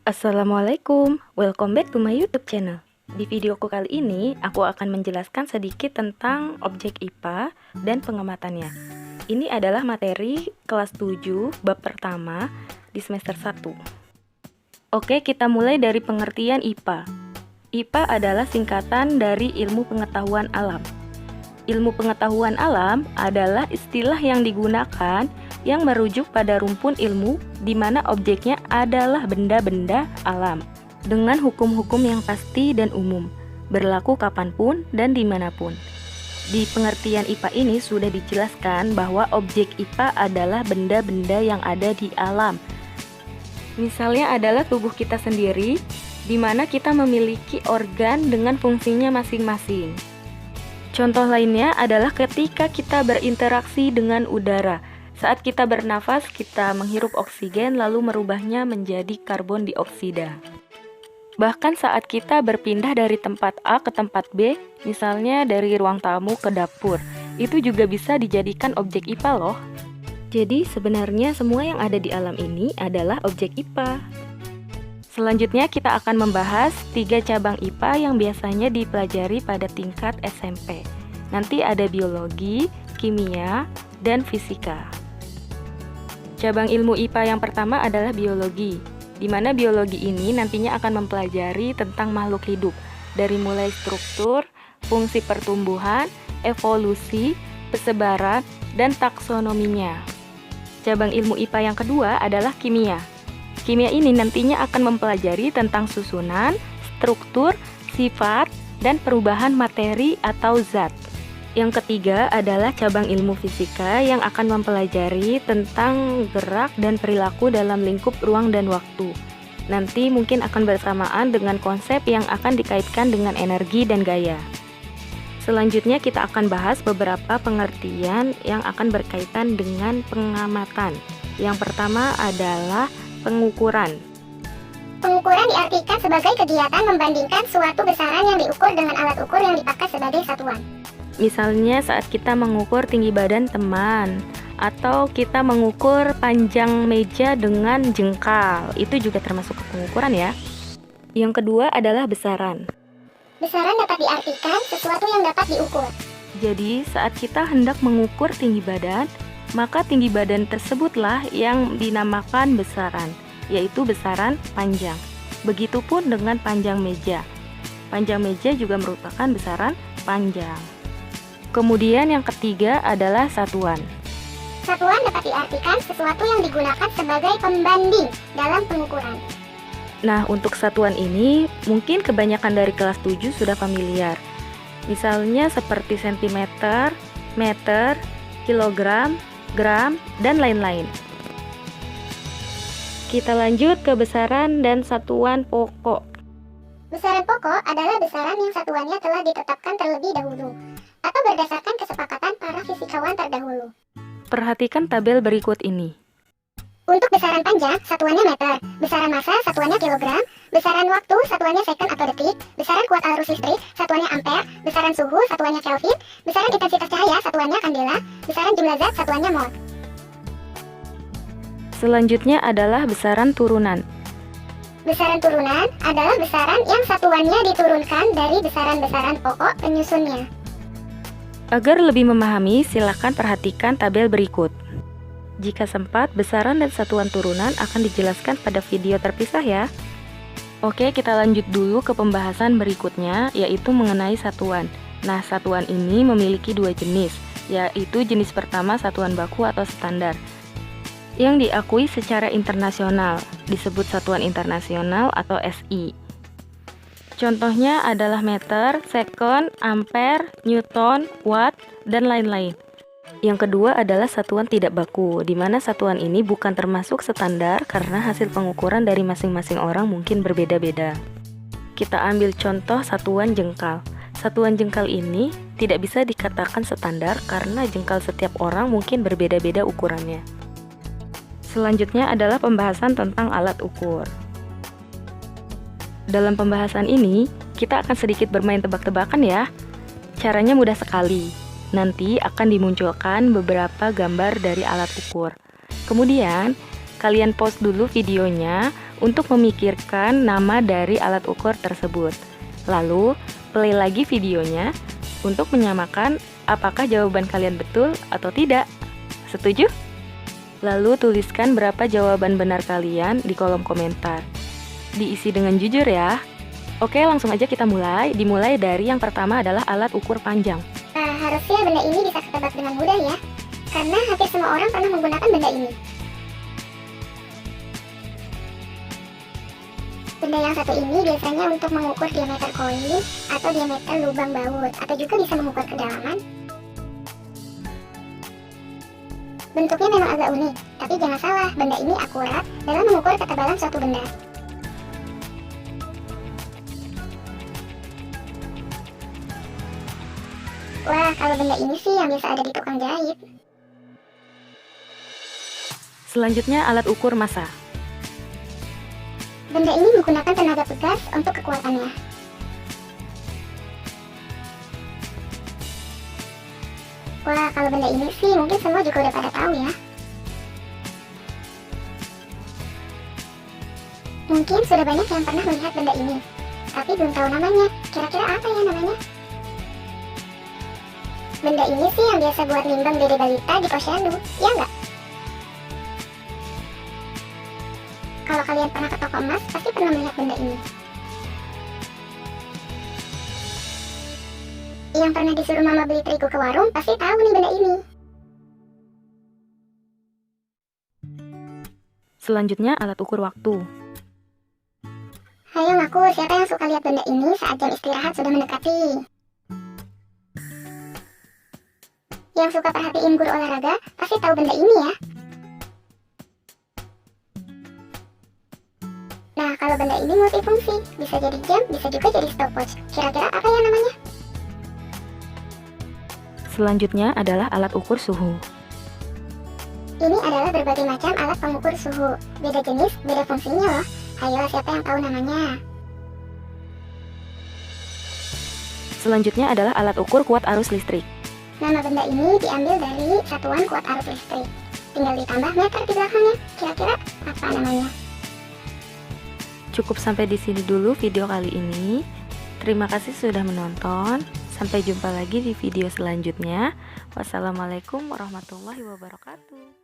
Assalamualaikum, welcome back to my YouTube channel. Di videoku kali ini, aku akan menjelaskan sedikit tentang objek IPA dan pengamatannya. Ini adalah materi kelas 7, bab pertama di semester 1. Oke, kita mulai dari pengertian IPA. IPA adalah singkatan dari ilmu pengetahuan alam. Ilmu pengetahuan alam adalah istilah yang digunakan yang merujuk pada rumpun ilmu di mana objeknya adalah benda-benda alam dengan hukum-hukum yang pasti dan umum, berlaku kapanpun dan dimanapun. Di pengertian IPA ini sudah dijelaskan bahwa objek IPA adalah benda-benda yang ada di alam. Misalnya adalah tubuh kita sendiri, di mana kita memiliki organ dengan fungsinya masing-masing. Contoh lainnya adalah ketika kita berinteraksi dengan udara. Saat kita bernafas, kita menghirup oksigen lalu merubahnya menjadi karbon dioksida. Bahkan saat kita berpindah dari tempat A ke tempat B, misalnya dari ruang tamu ke dapur, itu juga bisa dijadikan objek IPA loh. Jadi sebenarnya semua yang ada di alam ini adalah objek IPA. Selanjutnya kita akan membahas 3 cabang IPA yang biasanya dipelajari pada tingkat SMP. Nanti ada biologi, kimia, dan fisika. Cabang ilmu IPA yang pertama adalah biologi, di mana biologi ini nantinya akan mempelajari tentang makhluk hidup, dari mulai struktur, fungsi pertumbuhan, evolusi, persebaran, dan taksonominya. Cabang ilmu IPA yang kedua adalah kimia. Kimia ini nantinya akan mempelajari tentang susunan, struktur, sifat, dan perubahan materi atau zat. Yang ketiga adalah cabang ilmu fisika yang akan mempelajari tentang gerak dan perilaku dalam lingkup ruang dan waktu. Nanti mungkin akan bersamaan dengan konsep yang akan dikaitkan dengan energi dan gaya. Selanjutnya kita akan bahas beberapa pengertian yang akan berkaitan dengan pengamatan. Yang pertama adalah pengukuran. Pengukuran diartikan sebagai kegiatan membandingkan suatu besaran yang diukur dengan alat ukur yang dipakai sebagai satuan. Misalnya saat kita mengukur tinggi badan teman, atau kita mengukur panjang meja dengan jengkal, itu juga termasuk pengukuran ya. Yang kedua adalah besaran. Besaran dapat diartikan sesuatu yang dapat diukur. Jadi saat kita hendak mengukur tinggi badan, maka tinggi badan tersebutlah yang dinamakan besaran, yaitu besaran panjang. Begitupun dengan panjang meja. Panjang meja juga merupakan besaran panjang. Kemudian yang ketiga adalah satuan. Satuan dapat diartikan sesuatu yang digunakan sebagai pembanding dalam pengukuran. Nah, untuk satuan ini mungkin kebanyakan dari kelas 7 sudah familiar. Misalnya seperti sentimeter, meter, kilogram, gram, dan lain-lain. Kita lanjut ke besaran dan satuan pokok. Besaran pokok adalah besaran yang satuannya telah ditetapkan terlebih dahulu atau berdasarkan kesepakatan para fisikawan terdahulu. Perhatikan tabel berikut ini. Untuk besaran panjang, satuannya meter, besaran massa, satuannya kilogram, besaran waktu, satuannya second atau detik, besaran kuat arus listrik, satuannya ampere, besaran suhu, satuannya Kelvin, besaran intensitas cahaya, satuannya kandela, besaran jumlah zat, satuannya mol. Selanjutnya adalah besaran turunan. Besaran turunan adalah besaran yang satuannya diturunkan dari besaran-besaran pokok penyusunnya. Agar lebih memahami, silakan perhatikan tabel berikut. Jika sempat, besaran dan satuan turunan akan dijelaskan pada video terpisah ya. Oke, kita lanjut dulu ke pembahasan berikutnya, yaitu mengenai satuan. Nah, satuan ini memiliki 2 jenis, yaitu jenis pertama satuan baku atau standar, yang diakui secara internasional, disebut satuan internasional atau SI. Contohnya adalah meter, second, ampere, newton, watt, dan lain-lain. Yang kedua adalah satuan tidak baku, di mana satuan ini bukan termasuk standar karena hasil pengukuran dari masing-masing orang mungkin berbeda-beda. Kita ambil contoh satuan jengkal. Satuan jengkal ini tidak bisa dikatakan standar karena jengkal setiap orang mungkin berbeda-beda ukurannya. Selanjutnya adalah pembahasan tentang alat ukur. Dalam pembahasan ini, kita akan sedikit bermain tebak-tebakan ya. Caranya mudah sekali. Nanti akan dimunculkan beberapa gambar dari alat ukur. Kemudian, kalian pause dulu videonya untuk memikirkan nama dari alat ukur tersebut. Lalu, play lagi videonya untuk menyamakan apakah jawaban kalian betul atau tidak. Setuju? Lalu tuliskan berapa jawaban benar kalian di kolom komentar. Diisi dengan jujur ya. Oke, langsung aja kita mulai. Dimulai dari yang pertama adalah alat ukur panjang. Harusnya benda ini bisa ketebak dengan mudah ya, karena hampir semua orang pernah menggunakan benda ini. Benda yang satu ini biasanya untuk mengukur diameter koin atau diameter lubang baut, atau juga bisa mengukur kedalaman. Bentuknya memang agak unik, tapi jangan salah, benda ini akurat dalam mengukur ketebalan suatu benda. Wah, kalau benda ini sih yang biasa ada di tukang jahit. Selanjutnya alat ukur massa. Benda ini menggunakan tenaga pegas untuk kekuatannya. Wah, kalau benda ini sih mungkin semua juga udah pada tahu ya. Mungkin sudah banyak yang pernah melihat benda ini, tapi belum tahu namanya. Kira-kira apa ya namanya? Benda ini sih yang biasa buat nimbang dede balita di posyandu, ya nggak? Kalau kalian pernah ke toko emas, pasti pernah melihat benda ini. Yang pernah disuruh mama beli terigu ke warung, pasti tahu nih benda ini. Selanjutnya alat ukur waktu. Ayo ngaku, siapa yang suka lihat benda ini saat jam istirahat sudah mendekati? Yang suka perhatiin guru olahraga, pasti tahu benda ini ya. Nah, kalau benda ini multifungsi, bisa jadi jam, bisa juga jadi stopwatch. Kira-kira apa ya namanya? Selanjutnya adalah alat ukur suhu. Ini adalah berbagai macam alat pengukur suhu. Beda jenis, beda fungsinya loh. Ayo, siapa yang tahu namanya? Selanjutnya adalah alat ukur kuat arus listrik. Nama benda ini diambil dari satuan kuat arus listrik. Tinggal ditambah meter di belakangnya. Kira-kira apa namanya? Cukup sampai di sini dulu video kali ini. Terima kasih sudah menonton. Sampai jumpa lagi di video selanjutnya. Wassalamualaikum warahmatullahi wabarakatuh.